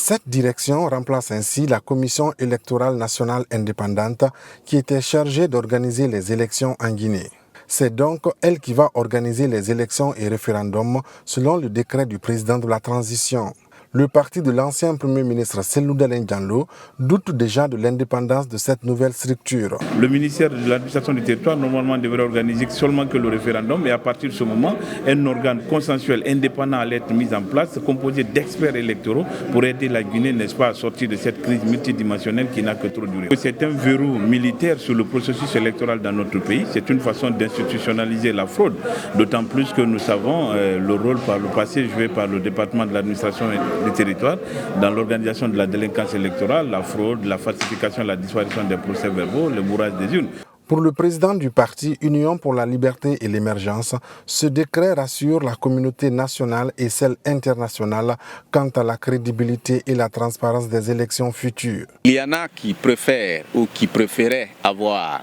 Cette direction remplace ainsi la Commission électorale nationale indépendante qui était chargée d'organiser les élections en Guinée. C'est donc elle qui va organiser les élections et référendums selon le décret du président de la transition. Le parti de l'ancien Premier ministre Cellou Dalein Diallo doute déjà de l'indépendance de cette nouvelle structure. Le ministère de l'administration du territoire normalement devrait organiser seulement que le référendum et à partir de ce moment, un organe consensuel indépendant allait être mis en place, composé d'experts électoraux pour aider la Guinée, n'est-ce pas, à sortir de cette crise multidimensionnelle qui n'a que trop duré. C'est un verrou militaire sur le processus électoral dans notre pays. C'est une façon d'institutionnaliser la fraude, d'autant plus que nous savons le rôle par le passé joué par le département de l'administration du territoire dans l'organisation de la délinquance électorale, la fraude, la falsification, la disparition des procès-verbaux, le bourrage des urnes. Pour le président du parti Union pour la liberté et l'émergence, ce décret rassure la communauté nationale et celle internationale quant à la crédibilité et la transparence des élections futures. Il y en a qui préfèrent ou qui préféraient avoir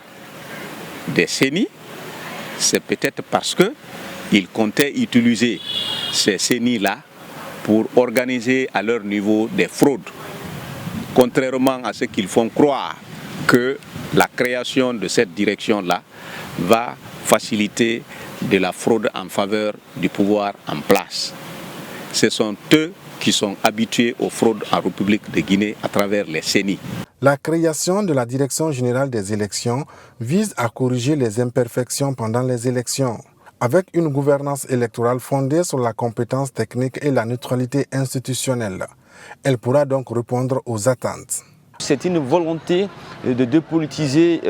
des CENI, c'est peut-être parce qu'ils comptaient utiliser ces CENI-là pour organiser à leur niveau des fraudes, contrairement à ce qu'ils font croire que la création de cette direction-là va faciliter de la fraude en faveur du pouvoir en place. Ce sont eux qui sont habitués aux fraudes en République de Guinée à travers les CENI. La création de la Direction générale des élections vise à corriger les imperfections pendant les élections. Avec une gouvernance électorale fondée sur la compétence technique et la neutralité institutionnelle. Elle pourra donc répondre aux attentes. C'est une volonté de dépolitiser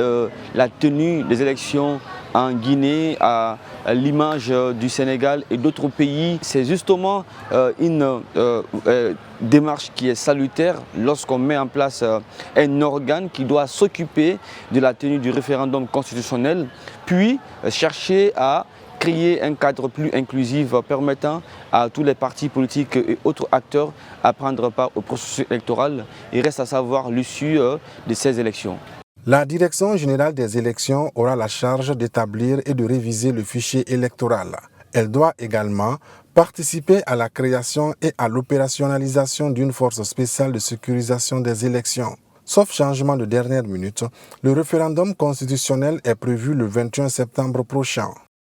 la tenue des élections en Guinée à l'image du Sénégal et d'autres pays. C'est justement une démarche qui est salutaire lorsqu'on met en place un organe qui doit s'occuper de la tenue du référendum constitutionnel, puis chercher à créer un cadre plus inclusif permettant à tous les partis politiques et autres acteurs à prendre part au processus électoral. Il reste à savoir l'issue de ces élections. La Direction générale des élections aura la charge d'établir et de réviser le fichier électoral. Elle doit également participer à la création et à l'opérationnalisation d'une force spéciale de sécurisation des élections. Sauf changement de dernière minute, le référendum constitutionnel est prévu le 21 septembre prochain.